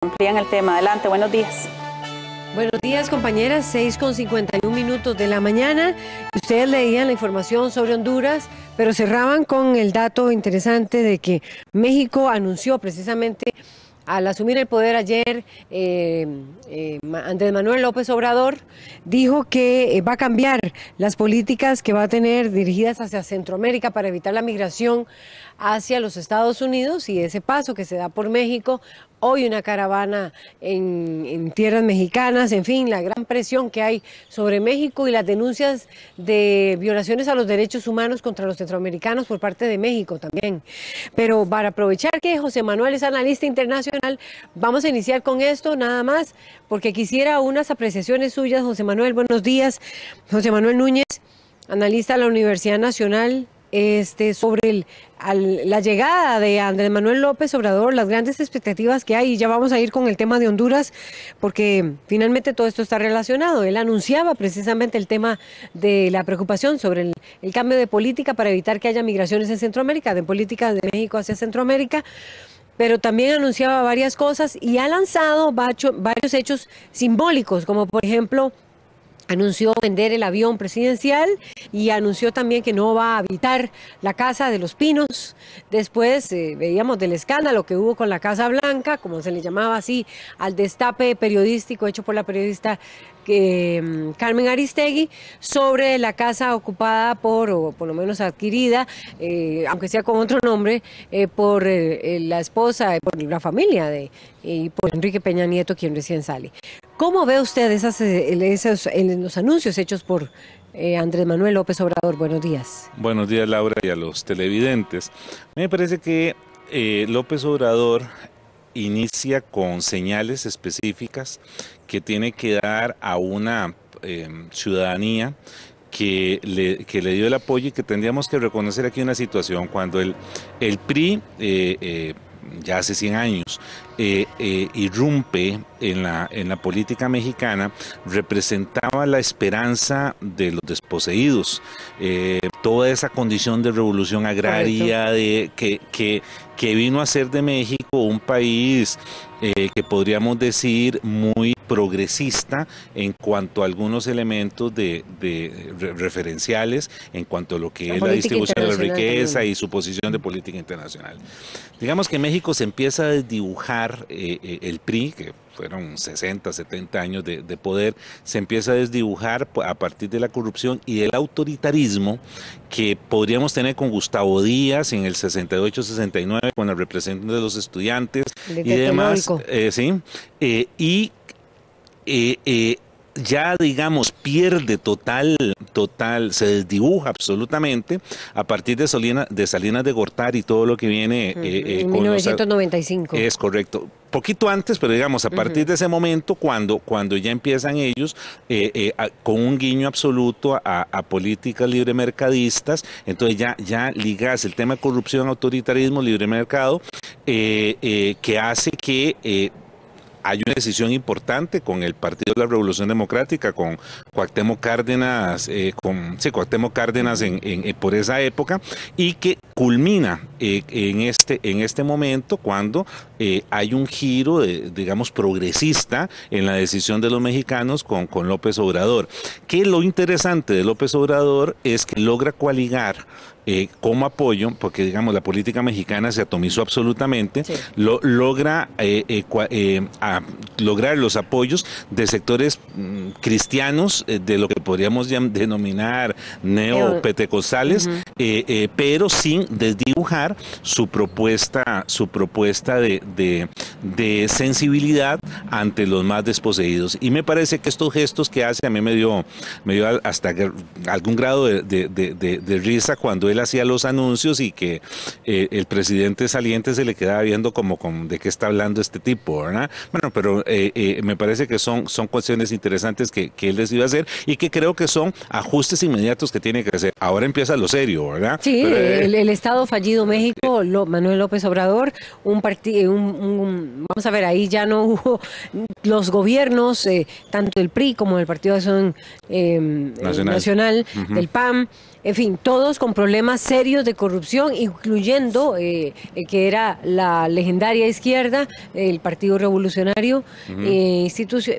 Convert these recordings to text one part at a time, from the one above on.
amplían el tema. Adelante, buenos días. Buenos días, compañeras, 6:51 de la mañana. Ustedes leían la información sobre Honduras, pero cerraban con el dato interesante de que México anunció precisamente al asumir el poder ayer, Andrés Manuel López Obrador dijo que va a cambiar las políticas que va a tener dirigidas hacia Centroamérica para evitar la migración hacia los Estados Unidos y ese paso que se da por México. Hoy una caravana en tierras mexicanas, en fin, la gran presión que hay sobre México y las denuncias de violaciones a los derechos humanos contra los centroamericanos por parte de México también. Pero para aprovechar que José Manuel es analista internacional, vamos a iniciar con esto nada más, porque quisiera unas apreciaciones suyas. José Manuel, buenos días. José Manuel Núñez, analista de la Universidad Nacional, sobre la llegada de Andrés Manuel López Obrador, las grandes expectativas que hay, y ya vamos a ir con el tema de Honduras, porque finalmente todo esto está relacionado. Él anunciaba precisamente el tema de la preocupación sobre el cambio de política para evitar que haya migraciones en Centroamérica, de política de México hacia Centroamérica, pero también anunciaba varias cosas y ha lanzado varios hechos simbólicos, como por ejemplo anunció vender el avión presidencial y anunció también que no va a habitar la Casa de los Pinos. Después veíamos del escándalo que hubo con la Casa Blanca, como se le llamaba así, al destape periodístico hecho por la periodista Carmen Aristegui, sobre la casa ocupada o por lo menos adquirida, aunque sea con otro nombre, por la esposa, por la familia y por Enrique Peña Nieto, quien recién sale. ¿Cómo ve usted los anuncios hechos por Andrés Manuel López Obrador? Buenos días. Buenos días, Laura, y a los televidentes. Me parece que López Obrador inicia con señales específicas que tiene que dar a una ciudadanía que le dio el apoyo, y que tendríamos que reconocer aquí una situación. Cuando el PRI, ya hace 100 años, irrumpe en la política mexicana, representaba la esperanza de los desposeídos, toda esa condición de revolución agraria que vino a hacer de México un país que podríamos decir muy progresista en cuanto a algunos elementos referenciales en cuanto a lo que es la distribución de la riqueza también, y su posición de política internacional. Digamos que México se empieza a desdibujar, el PRI, que fueron 60, 70 años de poder, se empieza a desdibujar a partir de la corrupción y del autoritarismo que podríamos tener con Gustavo Díaz en el 68-69, con la representación de los estudiantes y demás. Ya digamos pierde total, se desdibuja absolutamente a partir de Salinas de Gortari y todo lo que viene en 1995. Es correcto. Poquito antes, pero digamos a partir de ese momento, cuando ya empiezan ellos con un guiño absoluto a políticas libremercadistas, entonces ya ligas el tema de corrupción, autoritarismo, libre mercado, que hace que hay una decisión importante con el Partido de la Revolución Democrática, con Cuauhtémoc Cárdenas, por esa época, y que culmina en este momento cuando hay un giro, digamos, progresista en la decisión de los mexicanos con López Obrador. Que lo interesante de López Obrador es que logra coaligar como apoyo, porque digamos la política mexicana se atomizó absolutamente, sí. Logra lograr los apoyos de sectores cristianos, de lo que podríamos denominar neopentecostales, pero sin desdibujar su propuesta de sensibilidad ante los más desposeídos. Y me parece que estos gestos que hace a mí me dio hasta algún grado de risa cuando él hacía los anuncios y que el presidente saliente se le quedaba viendo como de qué está hablando este tipo, ¿verdad? Bueno, pero me parece que son cuestiones interesantes que él decidió hacer y que creo que son ajustes inmediatos que tiene que hacer. Ahora empieza lo serio, ¿verdad? Sí, pero, el Estado fallido México, Manuel López Obrador, vamos a ver, ahí ya no hubo los gobiernos, tanto el PRI como el Partido de Acción Nacional, del PAN, En fin, todos con problemas serios de corrupción, incluyendo el que era la legendaria izquierda, el Partido Revolucionario,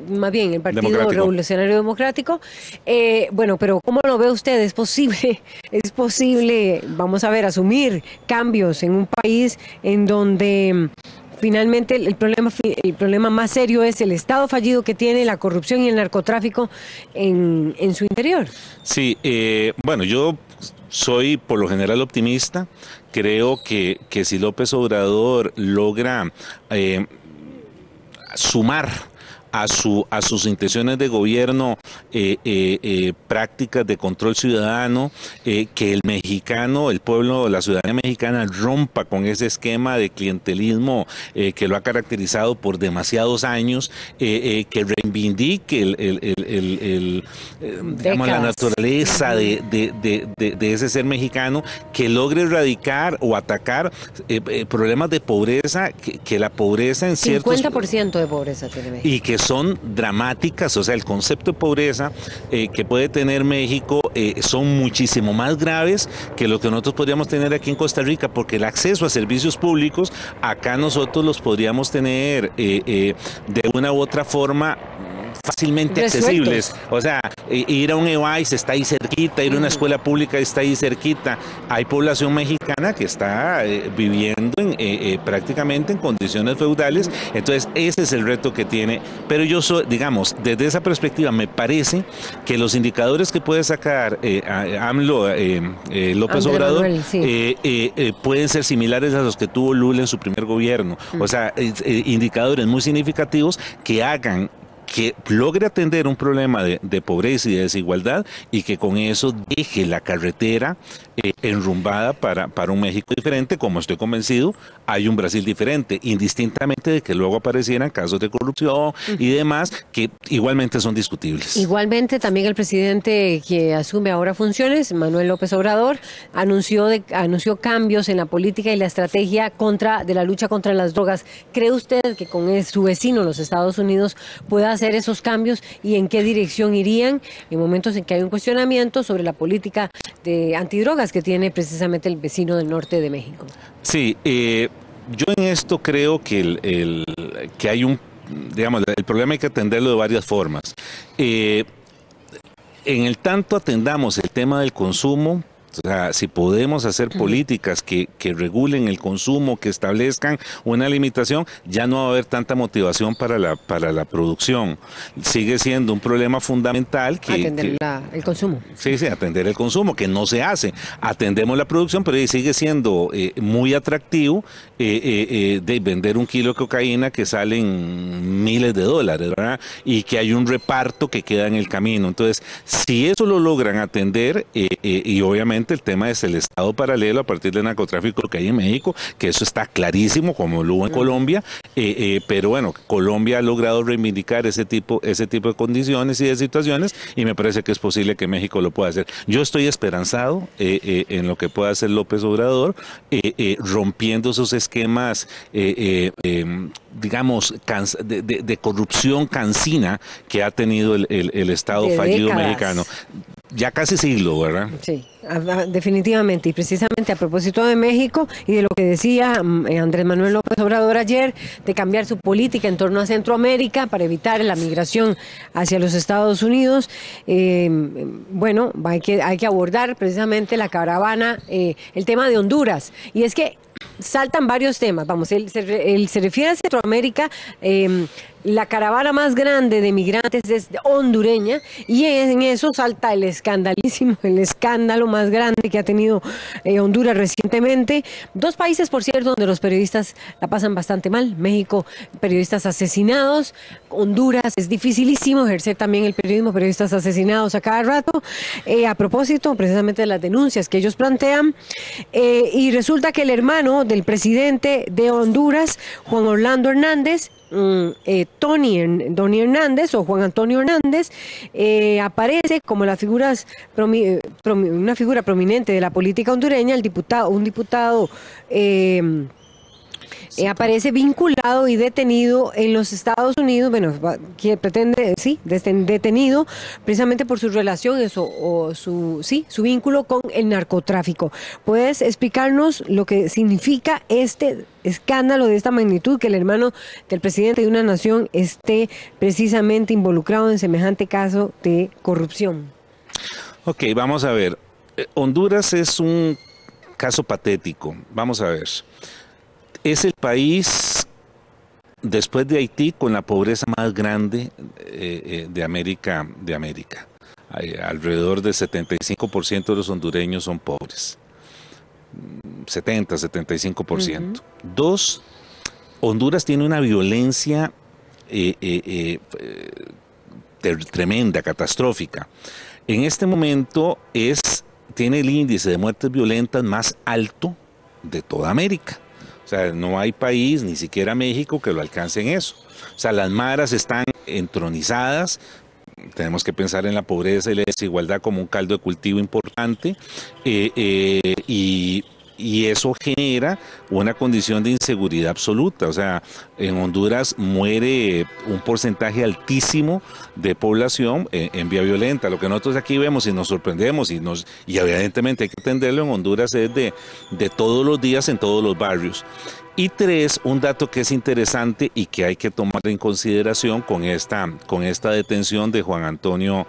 más bien el Partido Revolucionario Democrático. Bueno, pero ¿cómo lo ve usted? ¿Es posible, vamos a ver, asumir cambios en un país en donde finalmente el problema más serio es el Estado fallido que tiene, la corrupción y el narcotráfico en su interior? Sí, bueno, yo soy por lo general optimista. Creo que si López Obrador logra sumar a sus intenciones de gobierno prácticas de control ciudadano, que el mexicano, el pueblo, la ciudadanía mexicana rompa con ese esquema de clientelismo que lo ha caracterizado por demasiados años, que reivindique digamos, la naturaleza de ese ser mexicano, que logre erradicar o atacar problemas de pobreza, que la pobreza en ciertos... 50% de pobreza tiene México. Y que son dramáticas, o sea, el concepto de pobreza que puede tener México son muchísimo más graves que lo que nosotros podríamos tener aquí en Costa Rica, porque el acceso a servicios públicos, acá nosotros los podríamos tener de una u otra forma fácilmente accesibles. O sea, ir a un EVAIS está ahí cerquita, ir a una escuela pública está ahí cerquita. Hay población mexicana que está viviendo prácticamente en condiciones feudales. Entonces, ese es el reto que tiene. Pero yo soy, digamos, desde esa perspectiva, me parece que los indicadores que puede sacar AMLO, López Obrador, Manuel, sí, pueden ser similares a los que tuvo Lula en su primer gobierno. O sea, indicadores muy significativos que hagan que logre atender un problema de pobreza y de desigualdad, y que con eso deje la carretera enrumbada para un México diferente. Como estoy convencido, hay un Brasil diferente, indistintamente de que luego aparecieran casos de corrupción y demás, que igualmente son discutibles. Igualmente, también el presidente que asume ahora funciones, Manuel López Obrador, anunció cambios en la política y la estrategia de la lucha contra las drogas. ¿Cree usted que con su vecino, los Estados Unidos, pueda hacer esos cambios, y en qué dirección irían en momentos en que hay un cuestionamiento sobre la política de antidrogas que tiene precisamente el vecino del norte de México? Sí, yo en esto creo que que hay digamos, el problema hay que atenderlo de varias formas. En el tanto atendamos el tema del consumo, o sea, si podemos hacer políticas que regulen el consumo, que establezcan una limitación, ya no va a haber tanta motivación para la producción. Sigue siendo un problema fundamental atender el consumo. Sí, atender el consumo, que no se hace. Atendemos la producción, pero sigue siendo muy atractivo de vender un kilo de cocaína que salen miles de dólares, ¿verdad? Y que hay un reparto que queda en el camino. Entonces, si eso lo logran atender, y obviamente el tema es el Estado paralelo a partir del narcotráfico que hay en México, que eso está clarísimo, como lo hubo en Colombia, pero bueno, Colombia ha logrado reivindicar ese tipo de condiciones y de situaciones, y me parece que es posible que México lo pueda hacer. Yo estoy esperanzado en lo que pueda hacer López Obrador, rompiendo esos esquemas, digamos, de corrupción cansina que ha tenido el Estado fallido mexicano. Ya casi siglo, ¿verdad? Sí, definitivamente. Y precisamente a propósito de México y de lo que decía Andrés Manuel López Obrador ayer, de cambiar su política en torno a Centroamérica para evitar la migración hacia los Estados Unidos, bueno, hay que abordar precisamente la caravana, el tema de Honduras. Y es que saltan varios temas. Vamos, él se refiere a Centroamérica. La caravana más grande de migrantes es hondureña, y en eso salta el escándalo más grande que ha tenido Honduras recientemente. Dos países, por cierto, donde los periodistas la pasan bastante mal. México, periodistas asesinados. Honduras, es dificilísimo ejercer también el periodismo, periodistas asesinados a cada rato. A propósito, precisamente de las denuncias que ellos plantean. Y resulta que el hermano del presidente de Honduras, Juan Orlando Hernández, Tony Hernández o Juan Antonio Hernández, aparece como una figura prominente de la política hondureña, un diputado aparece vinculado y detenido en los Estados Unidos, bueno, que pretende, sí, detenido precisamente por su relación o su vínculo con el narcotráfico. ¿Puedes explicarnos lo que significa este escándalo de esta magnitud, que el hermano del presidente de una nación esté precisamente involucrado en semejante caso de corrupción? Ok, vamos a ver. Honduras es un caso patético. Vamos a ver. Es el país, después de Haití, con la pobreza más grande de América. Alrededor del 75% de los hondureños son pobres. 75%. Dos, Honduras tiene una violencia tremenda, catastrófica. En este momento tiene el índice de muertes violentas más alto de toda América. O sea, no hay país, ni siquiera México, que lo alcance en eso. O sea, las maras están entronizadas. Tenemos que pensar en la pobreza y la desigualdad como un caldo de cultivo importante, y eso genera una condición de inseguridad absoluta. O sea, en Honduras muere un porcentaje altísimo de población en vía violenta. Lo que nosotros aquí vemos y nos sorprendemos y evidentemente hay que atenderlo, en Honduras es de todos los días en todos los barrios. Y tres, un dato que es interesante y que hay que tomar en consideración con esta detención de Juan Antonio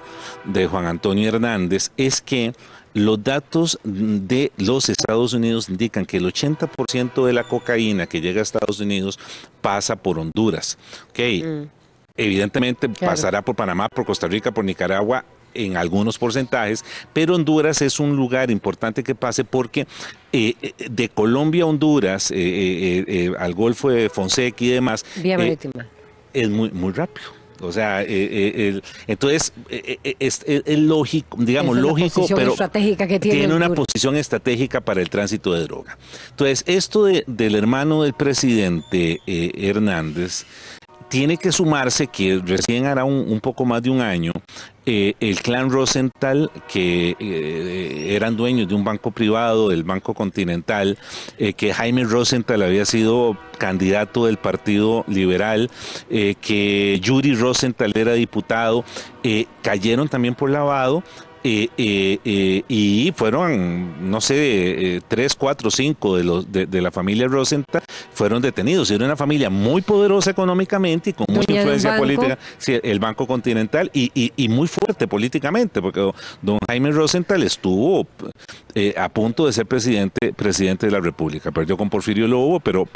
Hernández, es que los datos de los Estados Unidos indican que el 80% de la cocaína que llega a Estados Unidos pasa por Honduras. Okay. Evidentemente pasará por Panamá, por Costa Rica, por Nicaragua, en algunos porcentajes, pero Honduras es un lugar importante que pase porque de Colombia a Honduras, al Golfo de Fonseca y demás, vía marítima, es muy rápido. O sea, entonces es lógico, digamos, lógico, pero estratégica que tiene una posición estratégica para el tránsito de droga. Entonces, esto del hermano del presidente Hernández tiene que sumarse que recién hará un poco más de un año, el clan Rosenthal, que eran dueños de un banco privado, el Banco Continental, que Jaime Rosenthal había sido candidato del Partido Liberal, que Yuri Rosenthal era diputado, cayeron también por lavado. Y fueron, no sé, 3, 4, 5 de la familia Rosenthal fueron detenidos. Era una familia muy poderosa económicamente y con mucha influencia política, sí, el Banco Continental, y muy fuerte políticamente, porque don Jaime Rosenthal estuvo a punto de ser presidente de la República. Perdió con Porfirio Lobo, pero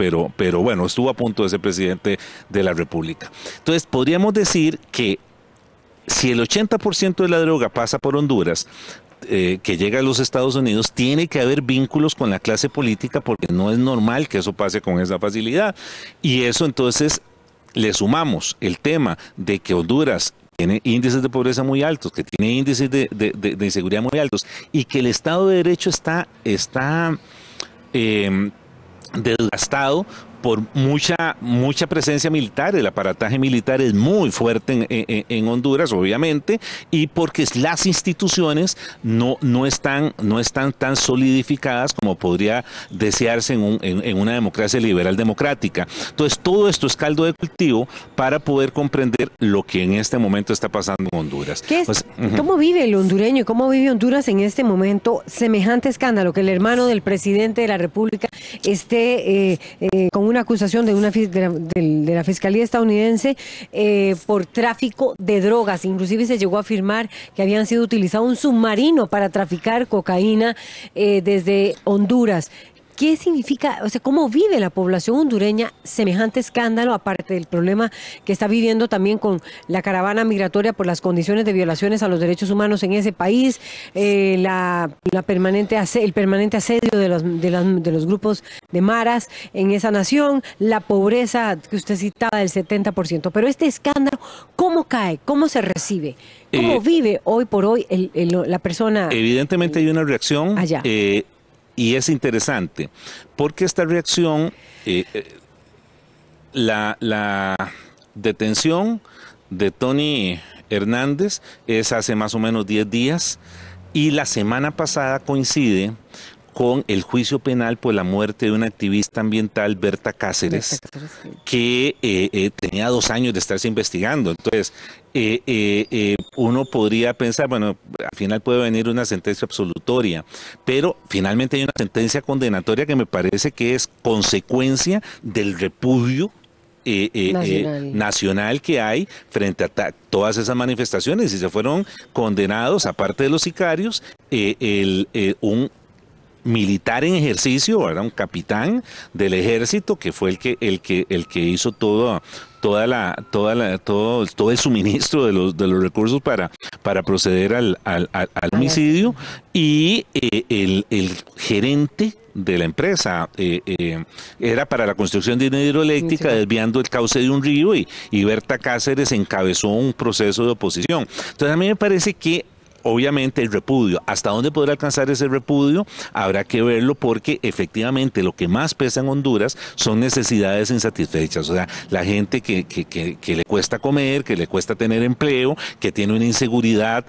bueno, estuvo a punto de ser presidente de la República. Entonces, podríamos decir que si el 80% de la droga pasa por Honduras, que llega a los Estados Unidos, tiene que haber vínculos con la clase política, porque no es normal que eso pase con esa facilidad. Y eso, entonces, le sumamos el tema de que Honduras tiene índices de pobreza muy altos, que tiene índices de inseguridad muy altos, y que el Estado de Derecho está desgastado por mucha presencia militar. El aparataje militar es muy fuerte en Honduras, obviamente, y porque las instituciones no están tan solidificadas como podría desearse en una democracia liberal democrática. Entonces, todo esto es caldo de cultivo para poder comprender lo que en este momento está pasando en Honduras. ¿Cómo vive el hondureño y cómo vive Honduras en este momento semejante escándalo, que el hermano del presidente de la República esté con una acusación de la Fiscalía estadounidense por tráfico de drogas? Inclusive se llegó a afirmar que habían sido utilizado un submarino para traficar cocaína desde Honduras. ¿Qué significa, o sea, cómo vive la población hondureña semejante escándalo, aparte del problema que está viviendo también con la caravana migratoria por las condiciones de violaciones a los derechos humanos en ese país, el permanente asedio de los grupos de maras en esa nación, la pobreza que usted citaba del 70%? Pero este escándalo, ¿cómo cae? ¿Cómo se recibe? ¿Cómo vive hoy por hoy la persona? Evidentemente hay una reacción allá. Y es interesante, porque esta reacción, la detención de Tony Hernández es hace más o menos 10 días, y la semana pasada coincide con el juicio penal por la muerte de una activista ambiental, Berta Cáceres, que tenía 2 años de estarse investigando. Entonces, uno podría pensar, bueno, al final puede venir una sentencia absolutoria, pero finalmente hay una sentencia condenatoria que me parece que es consecuencia del repudio nacional que hay frente a todas esas manifestaciones, y se fueron condenados, aparte de los sicarios, un militar en ejercicio, era un capitán del ejército que fue el que hizo todo el suministro de los recursos para proceder al homicidio, y el gerente de la empresa era para la construcción de una hidroeléctrica, desviando el cauce de un río, y Berta Cáceres encabezó un proceso de oposición. Entonces a mí me parece que obviamente el repudio, ¿hasta dónde podrá alcanzar ese repudio? Habrá que verlo, porque efectivamente lo que más pesa en Honduras son necesidades insatisfechas, o sea, la gente que le cuesta comer, que le cuesta tener empleo, que tiene una inseguridad